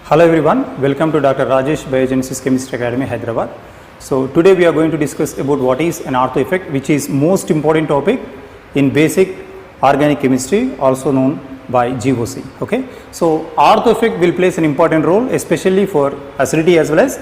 Hello everyone, welcome to Dr. Rajesh Biogenesis Chemistry Academy, Hyderabad. So today we are going to discuss about what is an ortho effect, which is most important topic in basic organic chemistry, also known by GOC. Okay, so ortho effect will play an important role, especially for acidity as well as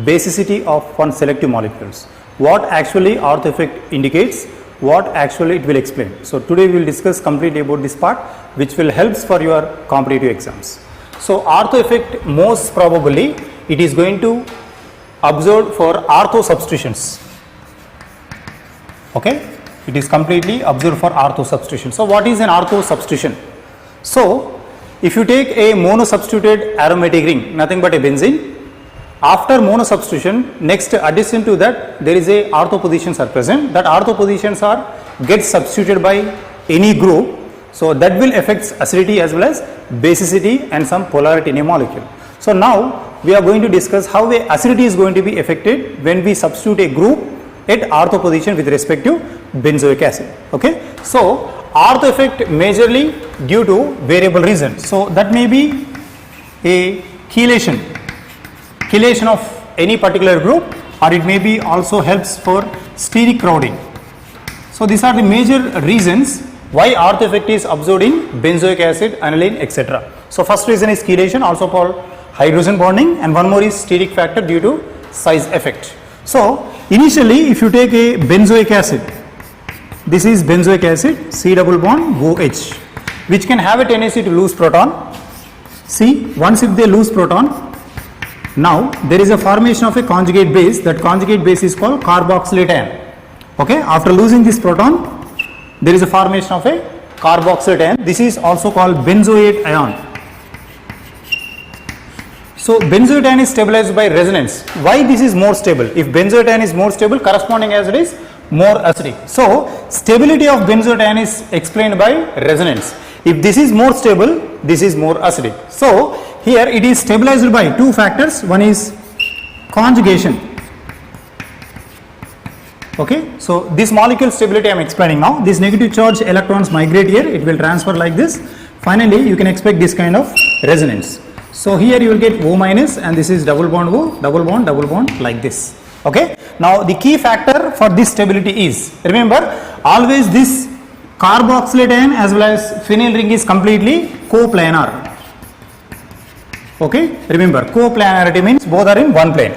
basicity of one selective molecules. What actually ortho effect indicates, what actually it will explain. So today we will discuss completely about this part, which will help for your competitive exams. So ortho effect, most probably it is going to observed for ortho substitutions. Okay, it is completely observed for ortho substitution. So what is an ortho substitution? So if you take a mono substituted aromatic ring, nothing but a benzene, after mono substitution, next addition to that there is a ortho positions are present. That ortho positions are get substituted by any group. So that will affect acidity as well as basicity and some polarity in a molecule. So now we are going to discuss how the acidity is going to be affected when we substitute a group at ortho position with respect to benzoic acid. Okay. So ortho effect majorly due to variable reasons. So that may be a chelation of any particular group, or it may be also helps for steric crowding. So these are the major reasons why ortho effect is observed in benzoic acid, aniline, etc. So first reason is chelation, also called hydrogen bonding, and one more is steric factor due to size effect. So initially if you take a benzoic acid, this is benzoic acid, C double bond OH, which can have a tendency to lose proton. See, once if they lose proton, now there is a formation of a conjugate base. That conjugate base is called carboxylate ion. Okay, after losing this proton, there is a formation of a carboxylate ion. This is also called benzoate ion. So benzoate ion is stabilized by resonance. Why this is more stable? If benzoate ion is more stable, corresponding acid is more acidic. So stability of benzoate ion is explained by resonance. If this is more stable, this is more acidic. So here it is stabilized by two factors. One is conjugation. Okay, so this molecule stability I am explaining now. This negative charge electrons migrate here, it will transfer like this. Finally, you can expect this kind of resonance. So here you will get O minus, and this is double bond O, double bond like this. Okay, now the key factor for this stability is, remember, always this carboxylate ion as well as phenyl ring is completely coplanar. Okay, remember, coplanarity means both are in one plane.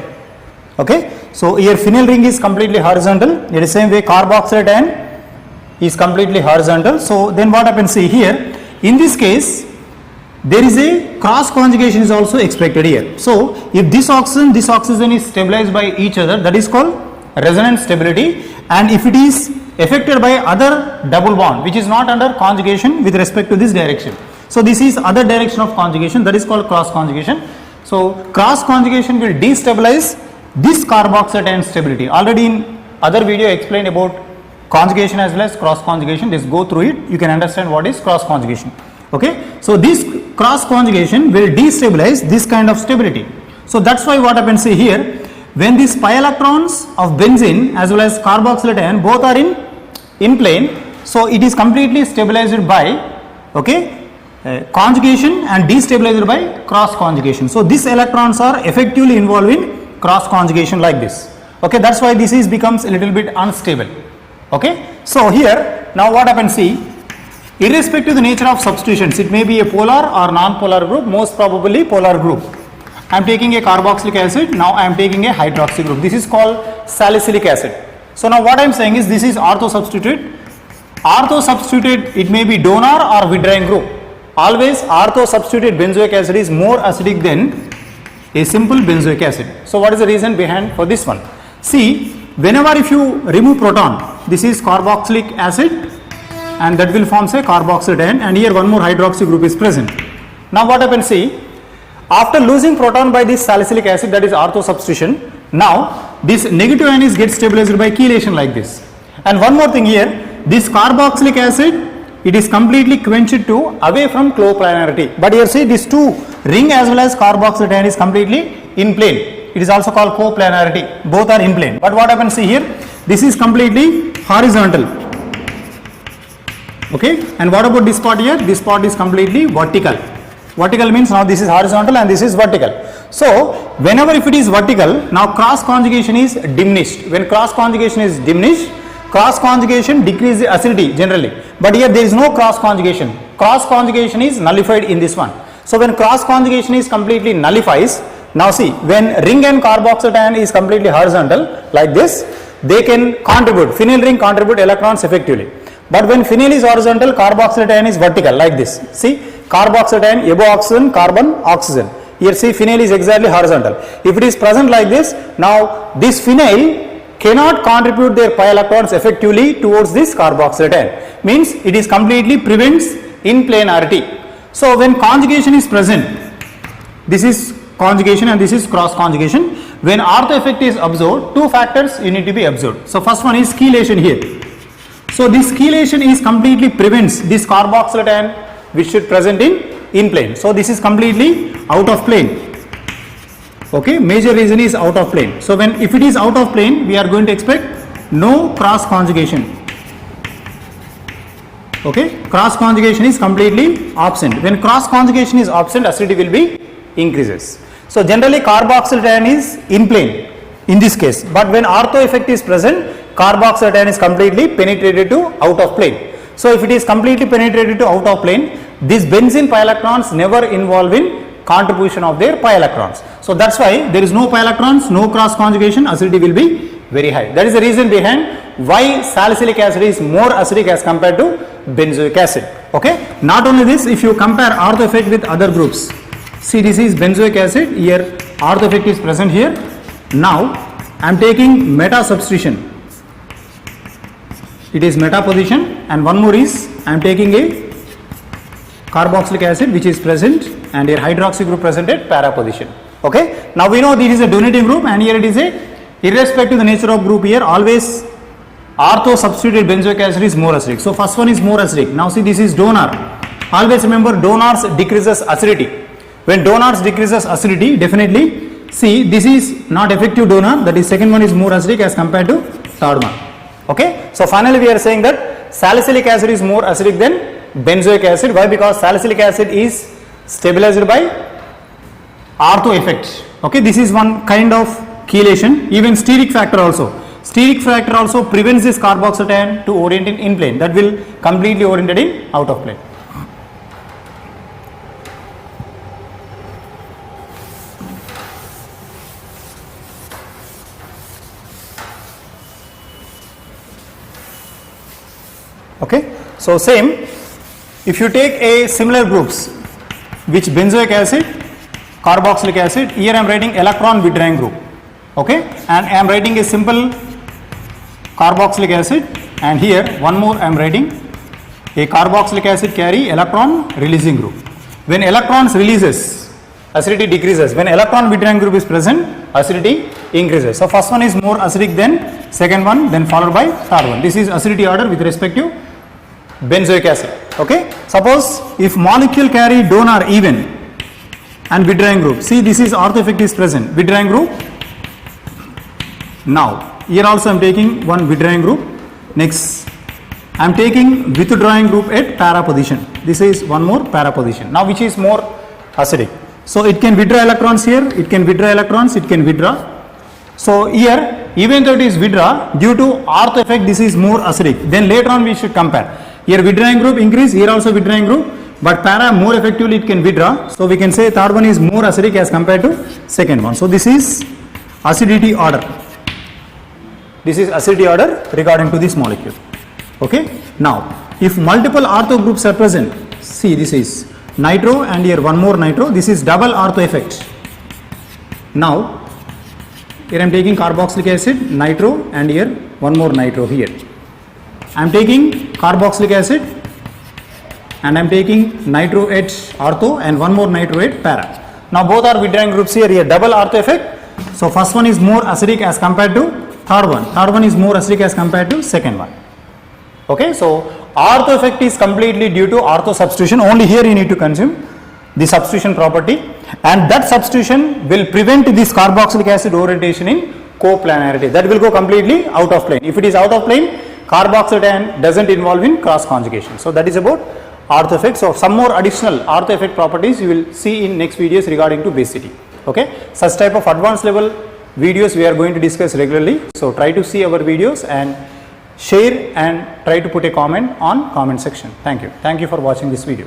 Okay, so here phenyl ring is completely horizontal. In the same way carboxylate ion is completely horizontal. So then what happens, see here, in this case there is a cross conjugation is also expected here. So if this oxygen is stabilized by each other, that is called resonance stability, and if it is affected by other double bond which is not under conjugation with respect to this direction, so this is other direction of conjugation, that is called cross conjugation. So cross conjugation will destabilize this carboxylate ion stability. Already in other video I explained about conjugation as well as cross conjugation. Just go through it, you can understand what is cross conjugation. Okay, so this cross conjugation will destabilize this kind of stability. So that's why what happens here, when these pi electrons of benzene as well as carboxylate ion both are in plane, so it is completely stabilized by, okay, conjugation and destabilized by cross conjugation. So these electrons are effectively involved in cross conjugation like this. Okay, that's why this is becomes a little bit unstable. Okay, so here now what happens, see, irrespective of the nature of substitutions, it may be a polar or non-polar group, most probably polar group. I am taking a carboxylic acid, now I am taking a hydroxy group. This is called salicylic acid. So now what I am saying is this is ortho substituted. Ortho substituted, it may be donor or withdrawing group. Always ortho substituted benzoic acid is more acidic than a simple benzoic acid. So what is the reason behind for this one? See, whenever if you remove proton, this is carboxylic acid and that will form say carboxylate ion, and here one more hydroxy group is present. Now what happens, see, after losing proton by this salicylic acid, that is ortho substitution, now this negative ion is get stabilized by chelation like this. And one more thing here, this carboxylic acid, it is completely quenched to away from coplanarity. But here see, this two ring as well as carboxylate ion is completely in plane. It is also called coplanarity. Both are in plane. But what happens, see here, this is completely horizontal. Okay, and what about this part here? This part is completely vertical. Vertical means now this is horizontal and this is vertical. So whenever if it is vertical, now cross conjugation is diminished. When cross conjugation is diminished, cross conjugation decreases the acidity generally. But here there is no cross conjugation. Cross conjugation is nullified in this one. So when cross conjugation is completely nullifies, now see, when ring and carboxyl is completely horizontal like this, they can contribute, phenyl ring contribute electrons effectively. But when phenyl is horizontal, carboxyl is vertical like this. See, carboxyl above oxygen, carbon, oxygen. Here see, phenyl is exactly horizontal. If it is present like this, now this phenyl cannot contribute their pi electrons effectively towards this carboxyl. Means it is completely prevents inplanarity. So when conjugation is present, this is conjugation and this is cross conjugation. When ortho effect is observed, two factors you need to be observed. So first one is chelation here. So this chelation is completely prevents this carboxyl which should present in plane. So this is completely out of plane. Okay, major reason is out of plane. So when if it is out of plane, we are going to expect no cross conjugation. Okay, cross conjugation is completely absent. When cross conjugation is absent, acidity will be increases. So generally carboxyl is in plane in this case, but when ortho effect is present, carboxyl is completely penetrated to out of plane. So if it is completely penetrated to out of plane, these benzene pi electrons never involve in contribution of their pi electrons. So that's why there is no pi electrons, no cross conjugation, acidity will be very high. That is the reason behind why salicylic acid is more acidic as compared to benzoic acid. Okay. Not only this, if you compare ortho effect with other groups, see this is benzoic acid, here ortho effect is present here. Now I am taking meta substitution. It is meta position, and one more is I am taking a carboxylic acid which is present and here hydroxy group present at para position. Okay. Now we know this is a donating group and here it is a irrespective of the nature of group, here always ortho substituted benzoic acid is more acidic. So first one is more acidic. Now see, this is donor. Always remember, donors decreases acidity. When donors decreases acidity, definitely see this is not effective donor, that is second one is more acidic as compared to third one. Okay. So finally we are saying that salicylic acid is more acidic than benzoic acid. Why? Because salicylic acid is stabilized by ortho effect. Okay. This is one kind of chelation. Even steric factor also. Steric factor also prevents this carboxyl to orient in plane. That will completely oriented in out of plane. Okay. So same, if you take a similar groups which benzoic acid, carboxylic acid, here I am writing electron withdrawing group. Okay, and I am writing a simple carboxylic acid, and here one more I am writing a carboxylic acid carry electron releasing group. When electrons releases, acidity decreases. When electron withdrawing group is present, acidity increases. So first one is more acidic than second one, then followed by third one. This is acidity order with respect to benzoic acid. Okay. Suppose if molecule carry donor even and withdrawing group, see this is ortho effect is present, withdrawing group. Now here also I am taking one withdrawing group. Next I am taking withdrawing group at para position. This is one more para position. Now which is more acidic? So it can withdraw electrons here, it can withdraw electrons, it can withdraw. So here even though it is withdraw, due to ortho effect this is more acidic. Then later on we should compare. Here withdrawing group increase, here also withdrawing group, but para more effectively it can withdraw. So we can say third one is more acidic as compared to second one. So this is acidity order. This is acidity order regarding to this molecule. Okay. Now if multiple ortho groups are present, see this is nitro and here one more nitro, this is double ortho effect. Now here I am taking carboxylic acid, nitro, and here one more nitro here. I am taking carboxylic acid and I am taking nitro at ortho and one more nitro at para. Now both are withdrawing groups here, double ortho effect. So first one is more acidic as compared to third one. Third one is more acidic as compared to second one. Okay. So ortho effect is completely due to ortho substitution. Only here you need to consume the substitution property, and that substitution will prevent this carboxylic acid orientation in coplanarity. That will go completely out of plane. If it is out of plane, carboxyl doesn't involve in cross conjugation. So that is about ortho effect. So some more additional ortho effect properties you will see in next videos regarding to basicity. Okay, such type of advanced level videos we are going to discuss regularly. So try to see our videos and share and try to put a comment on comment section. Thank you for watching this video.